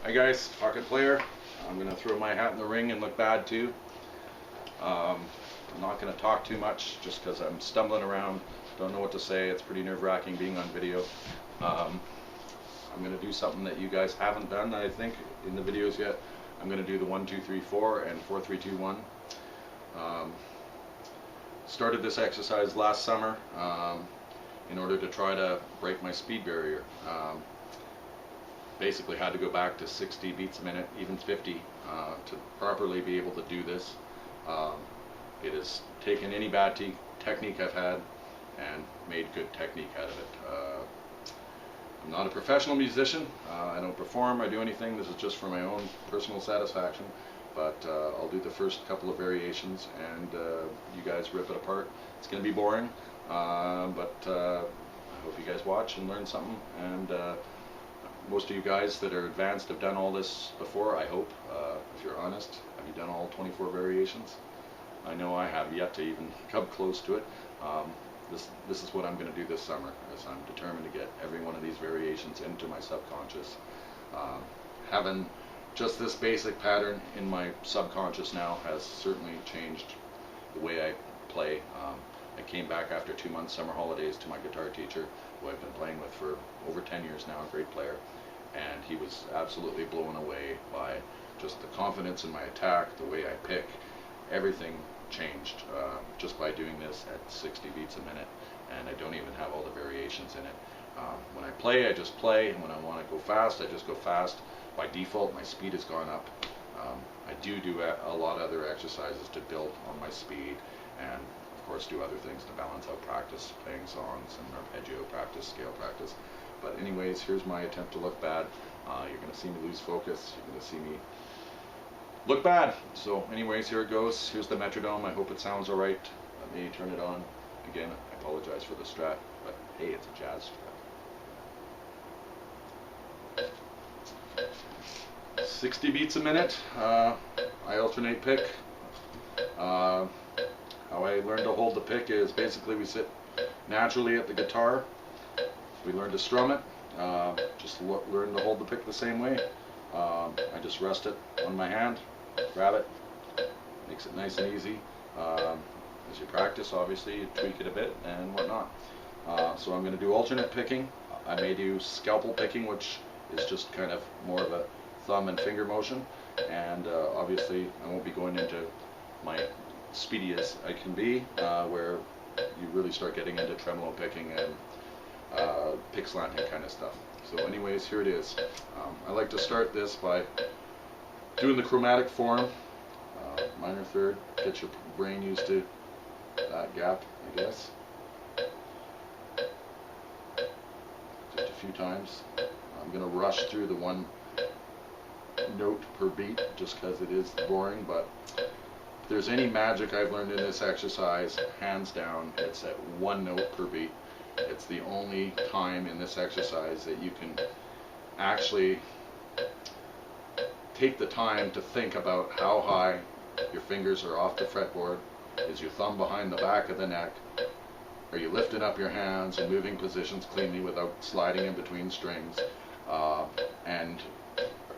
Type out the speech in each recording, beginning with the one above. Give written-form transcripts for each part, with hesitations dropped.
Hi guys, Pocket Player. I'm going to throw my hat in the ring and look bad too. I'm not going to talk too much just because I'm stumbling around, don't know what to say. It's pretty nerve-wracking being on video. I'm going to do something that you guys haven't done, I think, in the videos yet. I'm going to do the 1, 2, 3, 4 and 4, 3, 2, 1. Started this exercise last summer in order to try to break my speed barrier. Basically had to go back to 60 beats a minute, even 50, to properly be able to do this. It has taken any bad technique I've had and made good technique out of it. I'm not a professional musician. I don't perform or do anything. This is just for my own personal satisfaction. But I'll do the first couple of variations and you guys rip it apart. It's going to be boring, but I hope you guys watch and learn something. And most of you guys that are advanced have done all this before, I hope. If you're honest, have you done all 24 variations? I know I have yet to even come close to it. This is what I'm going to do this summer, as I'm determined to get every one of these variations into my subconscious. Having just this basic pattern in my subconscious now has certainly changed the way I play. I came back after 2 months summer holidays to my guitar teacher, who I've been playing with for over 10 years now, a great player, and he was absolutely blown away by just the confidence in my attack, the way I pick. Everything changed just by doing this at 60 beats a minute, and I don't even have all the variations in it. When I play, I just play, and when I want to go fast, I just go fast. By default, my speed has gone up. I do a lot of other exercises to build on my speed, and of course do other things to balance out practice, playing songs and arpeggio practice, scale practice. But anyways, here's my attempt to look bad. You're going to see me lose focus. You're going to see me look bad. So anyways, here it goes. Here's the metronome. I hope it sounds alright. Let me turn it on. Again, I apologize for the Strat, but hey, it's a jazz Strat. 60 beats a minute. I alternate pick. How I learned to hold the pick is basically we sit naturally at the guitar. We learn to strum it. Just learn to hold the pick the same way. I just rest it on my hand, grab it, makes it nice and easy. As you practice, obviously, you tweak it a bit and whatnot. So I'm going to do alternate picking. I may do scalpel picking, which is just kind of more of a thumb and finger motion. And obviously, I won't be going into my speedy as I can be, where you really start getting into tremolo picking and pick slanting kind of stuff. So anyways, here it is. I like to start this by doing the chromatic form, minor third, get your brain used to that gap, I guess. Just a few times. I'm going to rush through the one note per beat just because it is boring, but if there's any magic I've learned in this exercise, hands down, it's at one note per beat. It's the only time in this exercise that you can actually take the time to think about how high your fingers are off the fretboard. Is your thumb behind the back of the neck? Are you lifting up your hands and moving positions cleanly without sliding in between strings? And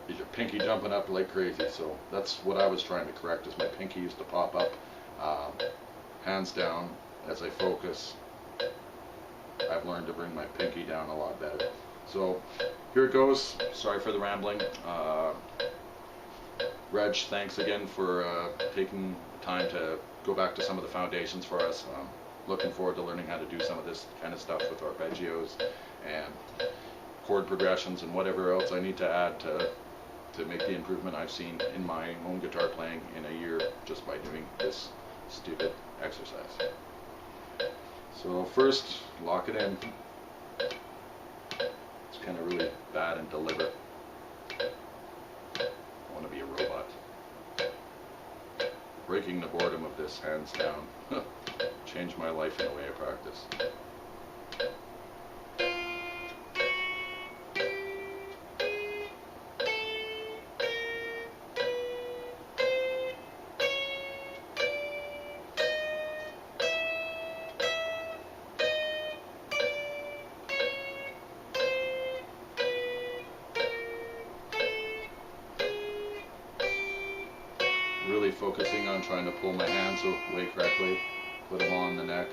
is your pinky jumping up like crazy? So that's what I was trying to correct, is my pinky used to pop up. Hands down, as I focus, I've learned to bring my pinky down a lot better. So here it goes. Sorry for the rambling. Reg, thanks again for taking the time to go back to some of the foundations for us. Looking forward to learning how to do some of this kind of stuff with arpeggios and chord progressions and whatever else I need to add to make the improvement I've seen in my own guitar playing in a year just by doing this stupid exercise. So first, lock it in. It's kind of really bad and deliberate. I want to be a robot. Breaking the boredom of this, hands down. Changed my life in the way I practice. really focusing on trying to pull my hands away correctly, put them on the neck.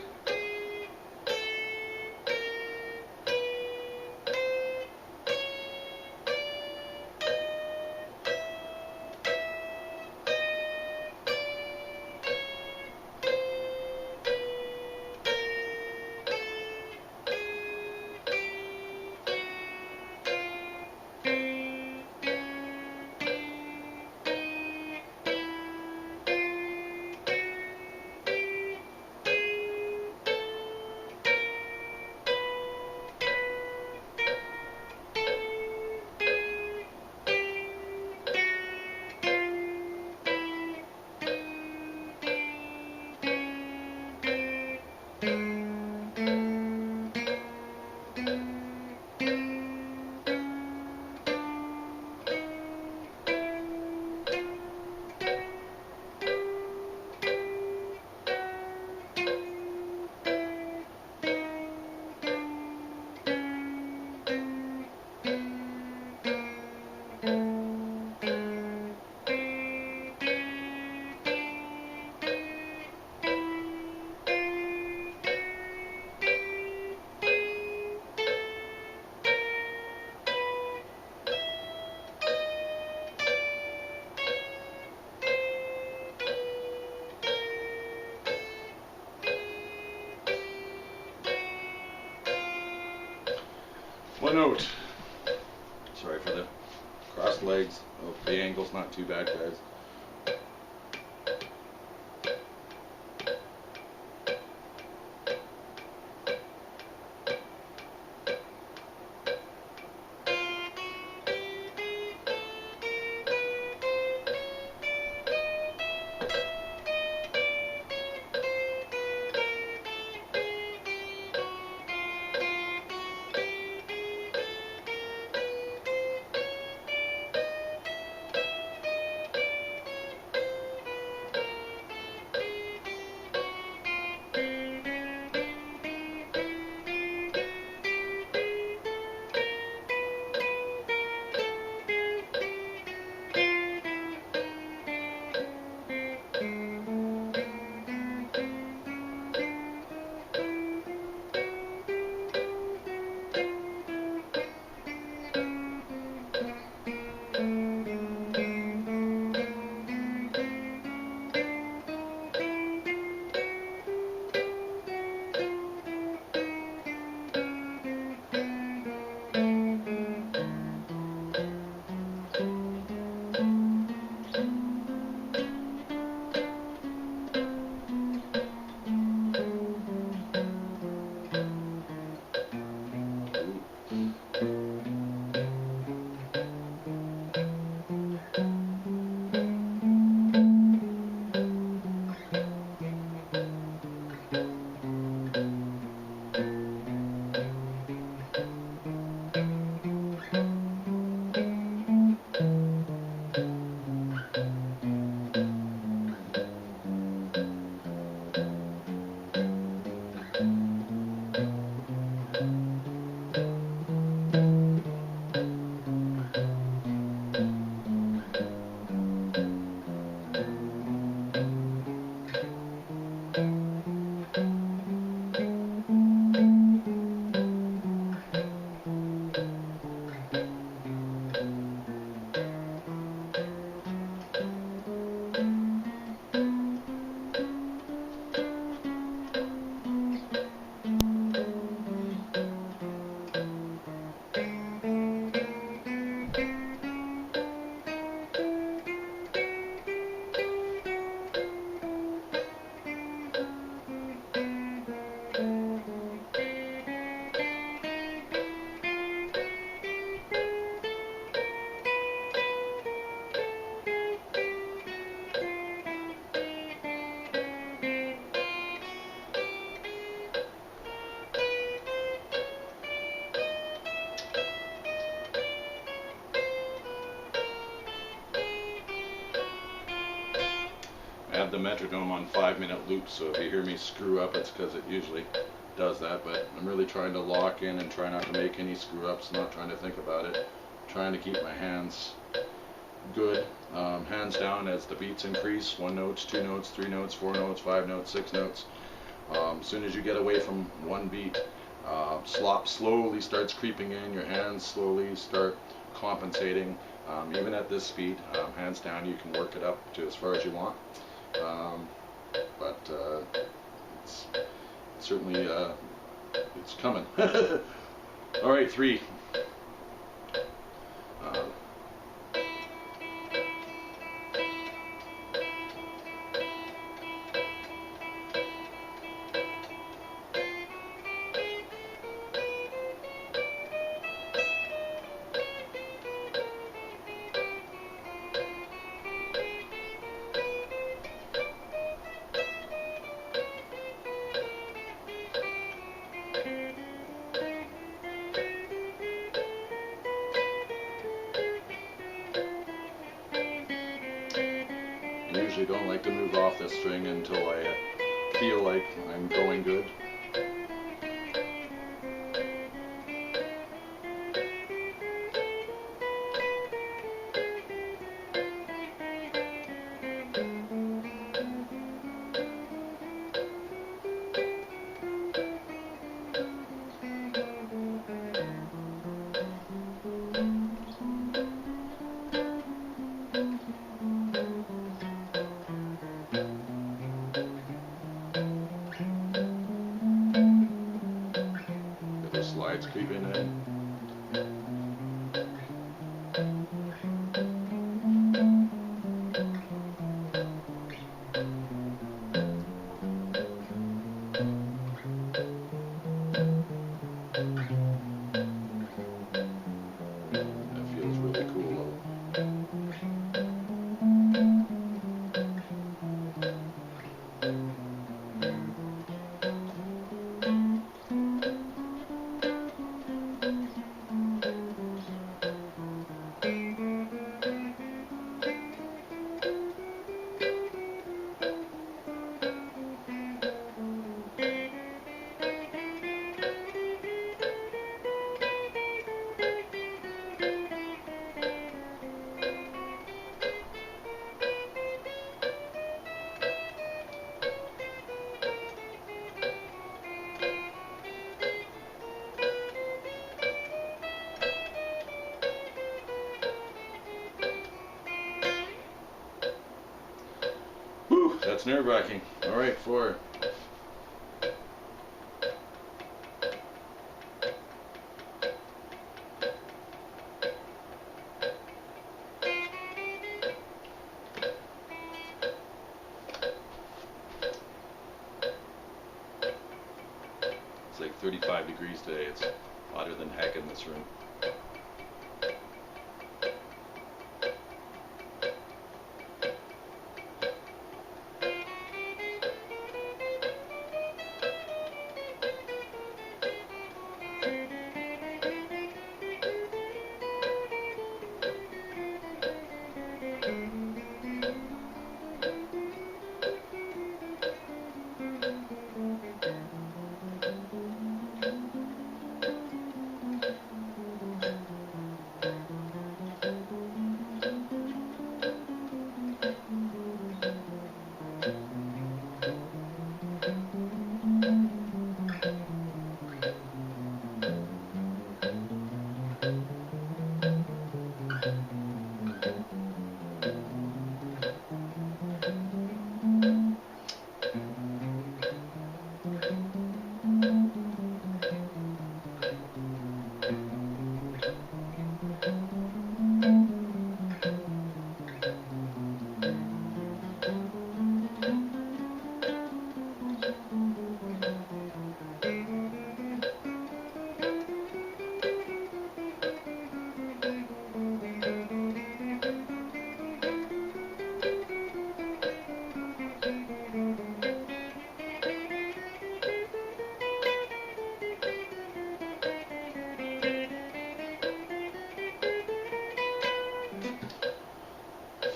One note. Sorry for the crossed legs. Oh, the angle's not too bad, guys. I have the metronome on 5-minute loops, so if you hear me screw up, it's because it usually does that. But I'm really trying to lock in and try not to make any screw ups, not trying to think about it, trying to keep my hands good, hands down. As the beats increase, 1 notes, 2 notes, 3 notes, 4 notes, 5 notes, 6 notes. As soon as you get away from one beat, slop slowly starts creeping in, your hands slowly start compensating. Even at this speed, hands down, you can work it up to as far as you want. But it's certainly it's coming. All right, 3. I usually don't like to move off this string until I feel like I'm going good. Slides creeping in. That feels really cool. Whew, that's nerve-wracking. All right, 4. It's like 35 degrees today. It's hotter than heck in this room.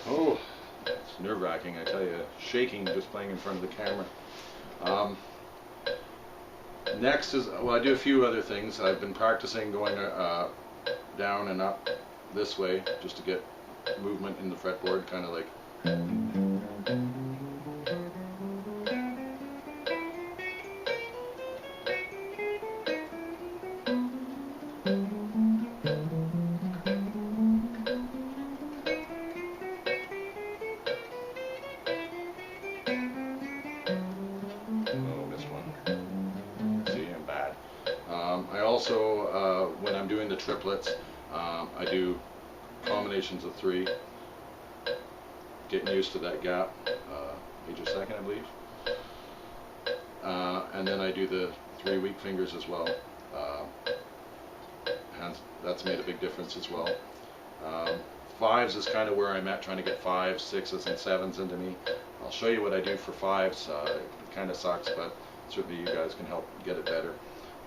Oh, it's nerve-wracking, I tell you. Shaking just playing in front of the camera. Next is, well, I do a few other things. I've been practicing going down and up this way just to get movement in the fretboard, kind of like. I also, when I'm doing the triplets, I do combinations of 3, getting used to that gap, major second I believe, and then I do the 3 weak fingers as well, and that's made a big difference as well. 5s is kind of where I'm at, trying to get 5s, 6s, and 7s into me. I'll show you what I do for 5s. It kind of sucks, but certainly you guys can help get it better.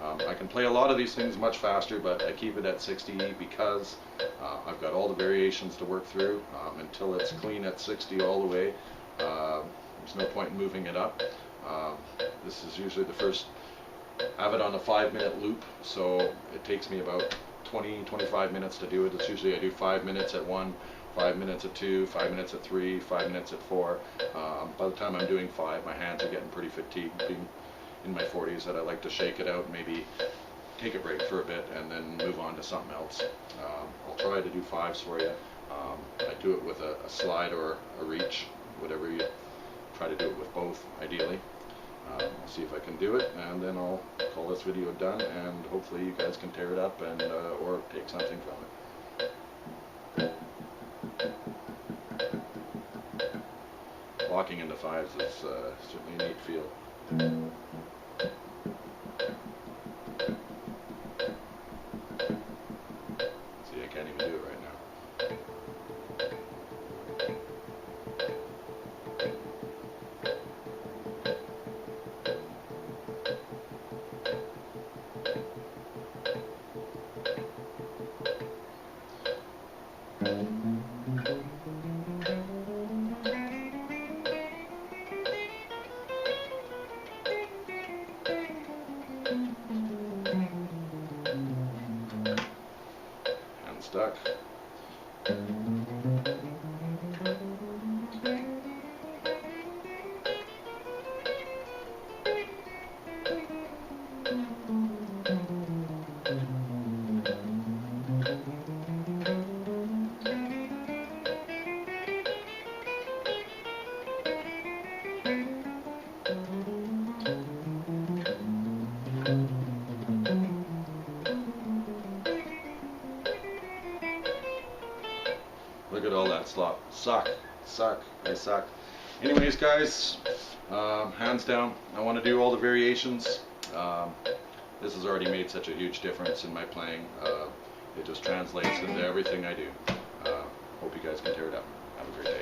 I can play a lot of these things much faster, but I keep it at 60 because I've got all the variations to work through. Until it's clean at 60 all the way, there's no point in moving it up. This is usually the first, have it on a 5-minute loop, so it takes me about 20-25 minutes to do it. It's usually I do 5 minutes at 1, 5 minutes at 2, 5 minutes at 3, 5 minutes at 4. By the time I'm doing 5, my hands are getting pretty fatigued. Being in my 40s, that I like to shake it out, maybe take a break for a bit, and then move on to something else. I'll try to do 5s for you. I do it with a slide or a reach, whatever you try to do it with both, ideally. I'll see if I can do it, and then I'll call this video done, and hopefully you guys can tear it up and or take something from it. Walking into 5s is certainly a neat feel. See, I can't even do it right now. Stuck. Look at all that slop. Suck. I suck. Anyways, guys, hands down, I want to do all the variations. This has already made such a huge difference in my playing. It just translates into everything I do. Hope you guys can tear it up. Have a great day.